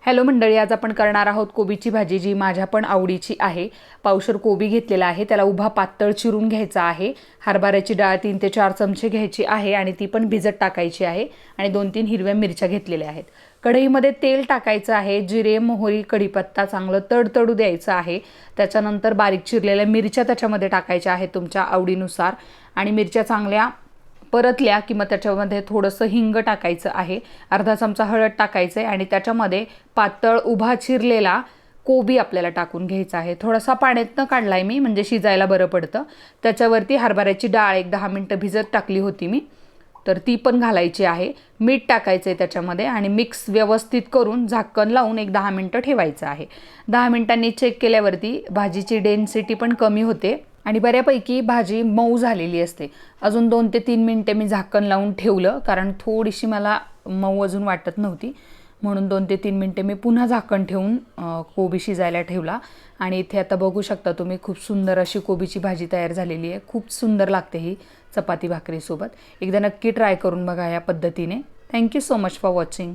Hello मंडळी, आज आपण करणार आहोत कोबीची भाजी, जी माझ्या पण आवडीची आहे। पावशर कोबी घेतलेला आहे, त्याला उभा पातळ चिरून घ्यायचा आहे। हरभऱ्याची डाळ 3 ते 4 चमचे घ्यायची आहे आणि ती पण भिजत टाकायची आहे आणि 2-3 हिरव्या मिरच्या घेतलेल्या आहेत। कढईमध्ये तेल टाकायचं आहे, जिरे, मोहरी, कढीपत्ता चांगलं तडतडू द्यायचं आहे। त्याच्यानंतर बारीक चिरलेल्या मिरच्या त्याच्यामध्ये टाकायच्या आहेत तुमच्या आवडीनुसार आणि मिरच्या चांगल्या परतल्या की मग त्याच्यामध्ये थोडंसं हिंग टाकायचं आहे, अर्धा चमचा हळद टाकायचं आहे आणि त्याच्यामध्ये पातळ उभा चिरलेला कोबी आपल्याला टाकून घ्यायचा आहे। थोडासा पाण्यातनं काढलाय मी, म्हणजे शिजायला बरं पडतं। त्याच्यावरती हरभऱ्याची डाळ एक 10 मिनिटं भिजत टाकली होती मी, तर ती पण घालायची आहे। मीठ टाकायचं आहे त्याच्यामध्ये आणि मिक्स व्यवस्थित करून झाकण लावून एक 10 मिनिटं ठेवायचं आहे। 10 मिनिटांनी चेक केल्यावरती भाजीची डेन्सिटी पण कमी होते आणि बऱ्यापैकी भाजी मऊ झालेली असते। अजून 2 ते 3 मिनिटे मी झाकण लावून ठेवलं, कारण थोडीशी मला मऊ अजून वाटत नव्हती, म्हणून 2 ते 3 मिनिटे मी पुन्हा झाकण ठेवून कोबी शिजायला ठेवला। आणि इथे आता बघू शकता तुम्ही, खूप सुंदर अशी कोबीची भाजी तयार झालेली आहे। खूप सुंदर लागते ही चपाती भाकरीसोबत। एकदा नक्की ट्राय करून बघा या पद्धतीने। Thank you so much for watching.